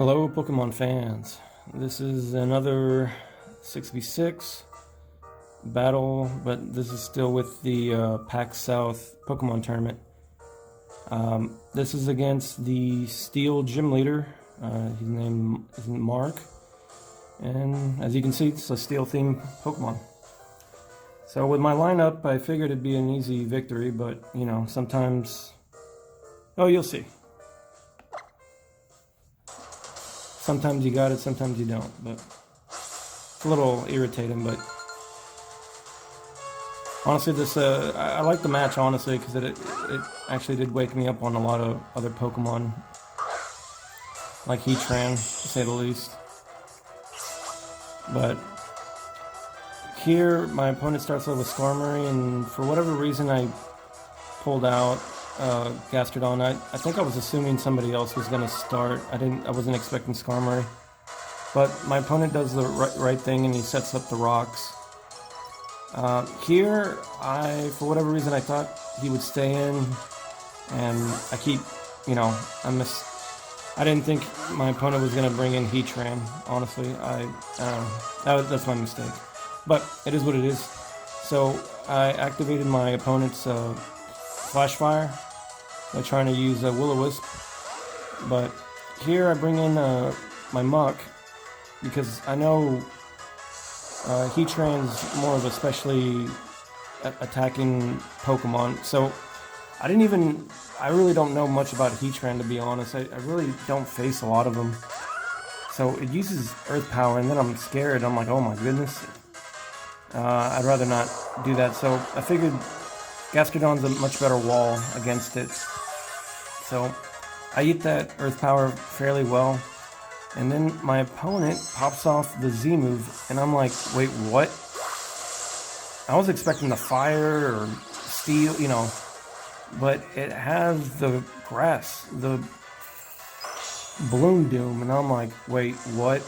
Hello Pokemon fans, this is another 6v6 battle, but this is still with the Pax South Pokemon tournament. This is against the Steel Gym Leader. His name is Mark, and as you can see, it's a Steel themed Pokemon. So with my lineup, I figured it'd be an easy victory, but you know, sometimes, oh, you'll see. Sometimes you got it, sometimes you don't, but it's a little irritating, but honestly, this, I like the match, honestly, because it actually did wake me up on a lot of other Pokemon, like Heatran, to say the least. But here, my opponent starts off with Skarmory, and for whatever reason, I pulled out Gastrodon. I think I was assuming somebody else was going to start. I wasn't expecting Skarmory. But my opponent does the right thing and he sets up the rocks. Here, for whatever reason, I thought he would stay in, and I keep, you know, I didn't think my opponent was going to bring in Heatran, honestly. That's my mistake. But it is what it is. So I activated my opponent's Flash Fire by trying to use a Will-O-Wisp, but here I bring in my Muk because I know Heatran's more of a specially attacking Pokemon, so I really don't know much about Heatran, to be honest. I really don't face a lot of them, so it uses Earth Power, and then I'm scared. I'm like, oh my goodness, I'd rather not do that, so I figured Gastrodon's a much better wall against it. So I eat that Earth Power fairly well, and then my opponent pops off the Z move, and I'm like, wait, what? I was expecting the Fire or Steel, you know, but it has the Grass, the Balloon Doom, and I'm like, wait, what?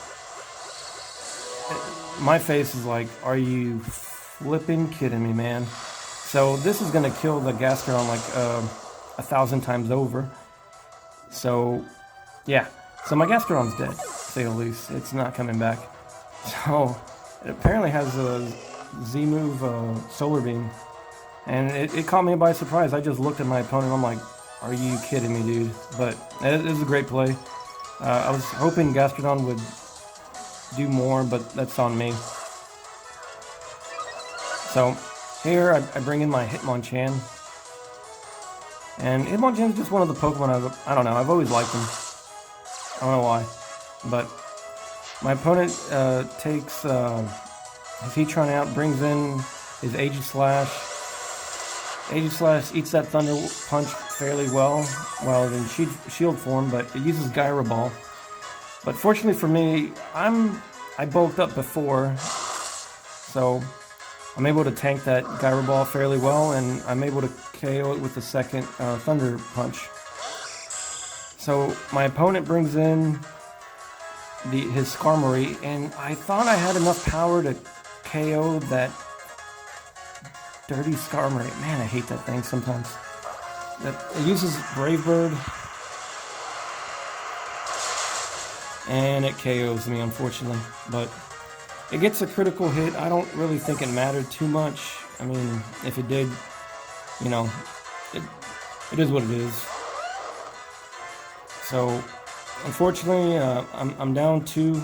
My face is like, are you flipping kidding me, man? So this is going to kill the Gastrodon like 1,000 times over. So, yeah. So my Gastrodon's dead, to say the least. It's not coming back. So, it apparently has a Z-move Solar Beam. And it caught me by surprise. I just looked at my opponent and I'm like, are you kidding me, dude? But it was a great play. I was hoping Gastrodon would do more, but that's on me. So, here, I bring in my Hitmonchan, and Hitmonchan is just one of the Pokemon I don't know, I've always liked them. I don't know why, but my opponent takes his Heatran out, brings in his Aegislash. Aegislash eats that Thunder Punch fairly well, while in shield form, but it uses Gyro Ball. But fortunately for me, I bulked up before, so I'm able to tank that Gyro Ball fairly well, and I'm able to KO it with the second Thunder Punch. So my opponent brings in his Skarmory, and I thought I had enough power to KO that dirty Skarmory. Man, I hate that thing sometimes. It uses Brave Bird, and it KOs me, unfortunately, but it gets a critical hit. I don't really think it mattered too much. I mean, if it did, you know, it is what it is. So, unfortunately, I'm down 2,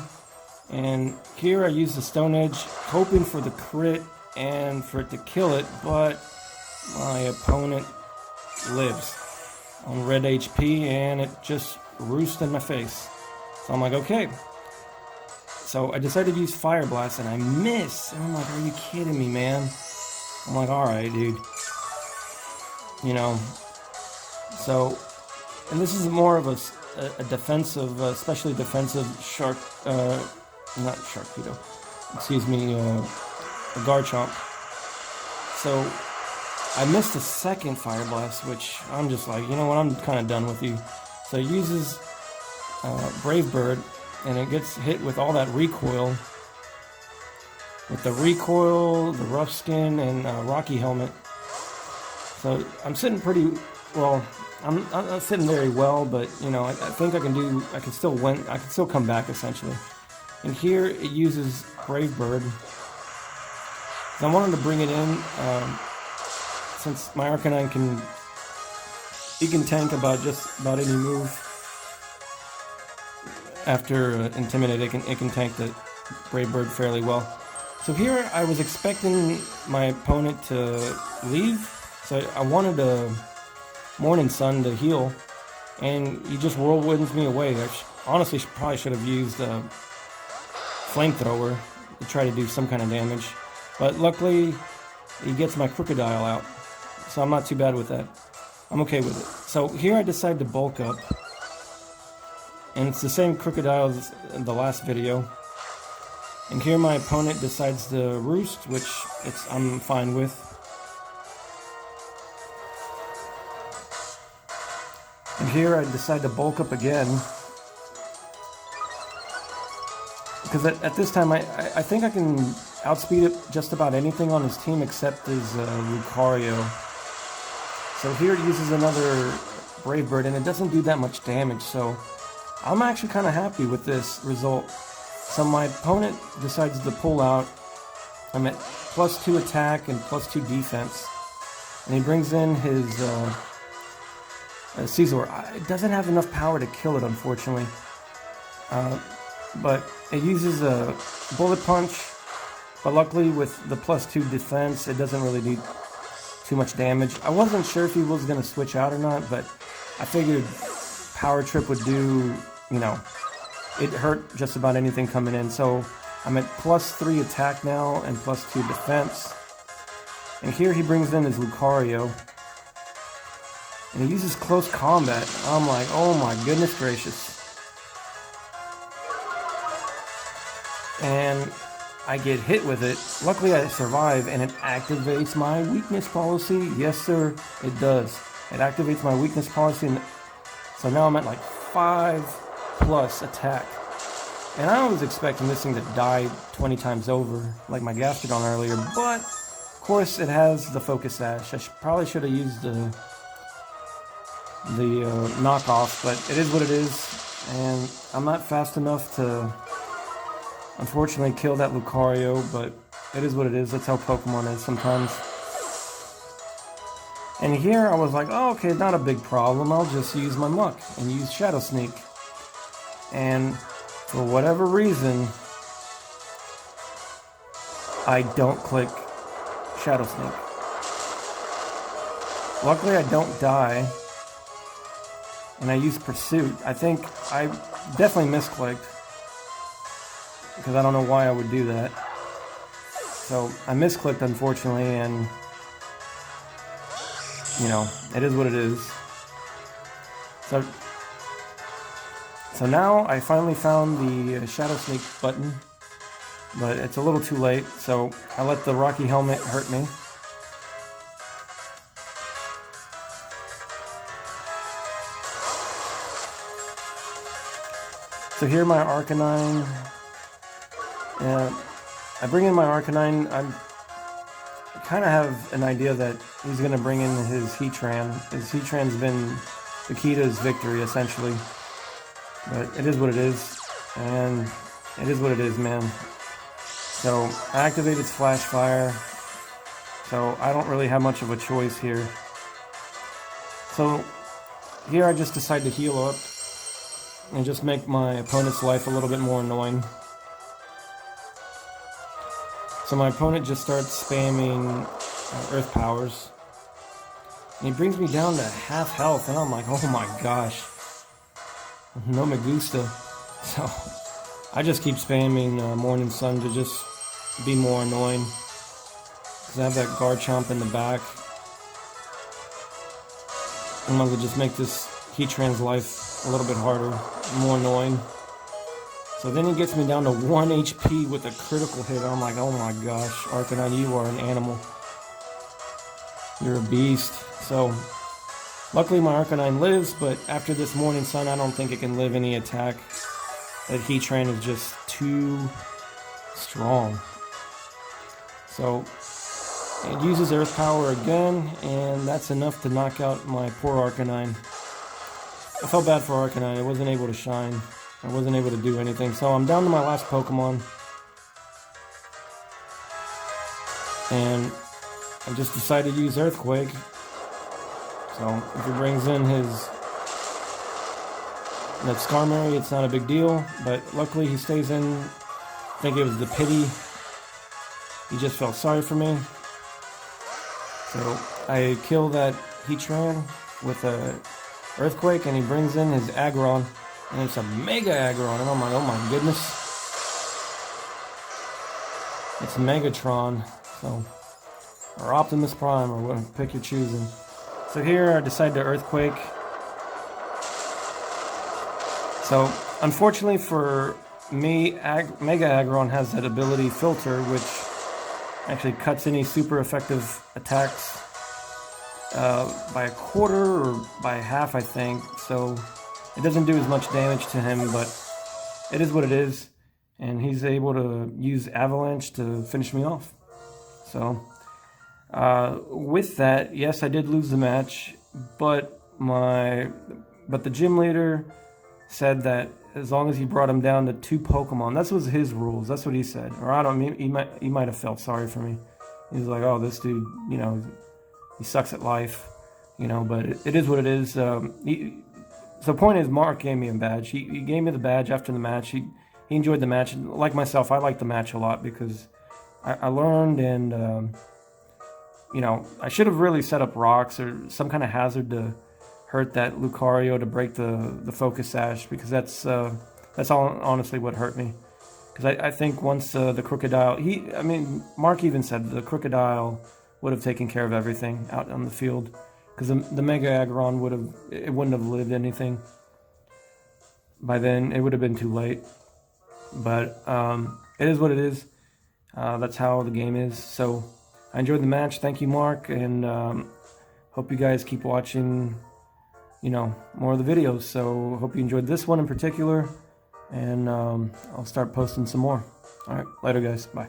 and here I use the Stone Edge, hoping for the crit and for it to kill it, but my opponent lives on red HP, and it just roosts in my face. So I'm like, okay. So I decided to use Fire Blast, and I miss. And I'm like, are you kidding me, man? I'm like, alright, dude. You know. So, and this is more of a defensive, especially defensive not Sharpedo. Excuse me, a Garchomp. So, I missed the second Fire Blast, which I'm just like, you know what, I'm kind of done with you. So it uses Brave Bird, and it gets hit with all that recoil. With the recoil, the rough skin, and Rocky Helmet. So I'm sitting pretty, well, I'm not sitting very well, but you know, I think I can still win. I can still come back essentially. And here it uses Brave Bird. I wanted to bring it in since my Arcanine can tank just about any move. After Intimidate, it can tank the Brave Bird fairly well. So here I was expecting my opponent to leave, so I wanted a Morning Sun to heal, and he just whirlwinds me away. I honestly probably should have used a Flamethrower to try to do some kind of damage, but luckily he gets my Krookodile out, so I'm not too bad with that. I'm okay with it. So here I decide to bulk up, and it's the same Krookodile as in the last video. And here my opponent decides to roost, which I'm fine with. And here I decide to bulk up again. Because at this time I think I can outspeed it just about anything on his team except his Lucario. So here it uses another Brave Bird and it doesn't do that much damage, so I'm actually kind of happy with this result. So my opponent decides to pull out. I'm at +2 attack and +2 defense. And he brings in his Scizor. It doesn't have enough power to kill it, unfortunately. But it uses a Bullet Punch. But luckily with the +2 defense, it doesn't really do too much damage. I wasn't sure if he was going to switch out or not, but I figured Power Trip would do, you know, it hurt just about anything coming in. So I'm at +3 attack now and +2 defense. And here he brings in his Lucario. And he uses Close Combat. I'm like, oh my goodness gracious. And I get hit with it. Luckily I survive and it activates my weakness policy. Yes sir, it does. It activates my weakness policy. And so now I'm at like 5+ attack. And I was expecting this thing to die 20 times over, like my Gastrodon earlier, but of course it has the Focus Sash. I probably should have used the knockoff, but it is what it is, and I'm not fast enough to unfortunately kill that Lucario, but it is what it is. That's how Pokemon is sometimes. And here I was like, oh, okay, not a big problem. I'll just use my Muk and use Shadow Sneak. And for whatever reason, I don't click Shadow Sneak. Luckily I don't die. And I use Pursuit. I think I definitely misclicked, because I don't know why I would do that. So I misclicked, unfortunately, and you know, it is what it is. So now I finally found the Shadow Sneak button, but it's a little too late, so I let the Rocky Helmet hurt me. So here my Arcanine, I bring in my Arcanine. I kind of have an idea that he's going to bring in his Heatran. His Heatran's been the key to his victory, essentially. But it is what it is, and it is what it is, man. So I activated Flash Fire, so I don't really have much of a choice here. So here I just decide to heal up and just make my opponent's life a little bit more annoying. So my opponent just starts spamming Earth Powers. And he brings me down to half health, and I'm like, oh my gosh. No me gusta. So I just keep spamming Morning Sun to just be more annoying. Because I have that Garchomp in the back. I'm going to just make this Heatran's life a little bit harder, more annoying. So then he gets me down to 1 HP with a critical hit. I'm like, oh my gosh, Arcanine, you are an animal. You're a beast. So luckily my Arcanine lives, but after this Morning Sun, I don't think it can live any attack. That Heatran is just too strong. So it uses Earth Power again, and that's enough to knock out my poor Arcanine. I felt bad for Arcanine. I wasn't able to shine. I wasn't able to do anything. So I'm down to my last Pokemon. And I just decided to use Earthquake. So if he brings in that Skarmory, it's not a big deal. But luckily he stays in. I think it was the pity. He just felt sorry for me. So I kill that Heatran with a Earthquake, and he brings in his Aggron, and it's a Mega Aggron, and I'm like, oh my goodness. It's Megatron, so, or Optimus Prime, or whatever, pick your choosing. So here I decide to Earthquake. So, unfortunately for me, Mega Aggron has that ability Filter, which actually cuts any super effective attacks by a quarter or by half, I think. So it doesn't do as much damage to him, but it is what it is. And he's able to use Avalanche to finish me off. So with that, yes, I did lose the match, but the gym leader said that as long as he brought him down to 2 Pokemon, that was his rules. That's what he said. Or I don't. He might have felt sorry for me. He was like, "Oh, this dude, you know, he sucks at life, you know." But it is what it is. So the point is, Mark gave me a badge. He gave me the badge after the match. He enjoyed the match. Like myself, I liked the match a lot because I learned, and you know, I should have really set up rocks or some kind of hazard to hurt that Lucario to break the Focus Sash, because that's all honestly what hurt me. Because I think once the Krookodile, Mark even said the Krookodile would have taken care of everything out on the field, because the Mega Aggron wouldn't have lived anything. By then it would have been too late. But it is what it is. That's how the game is. So I enjoyed the match. Thank you, Mark, and hope you guys keep watching, you know, more of the videos. So hope you enjoyed this one in particular, and I'll start posting some more. All right, later guys, bye.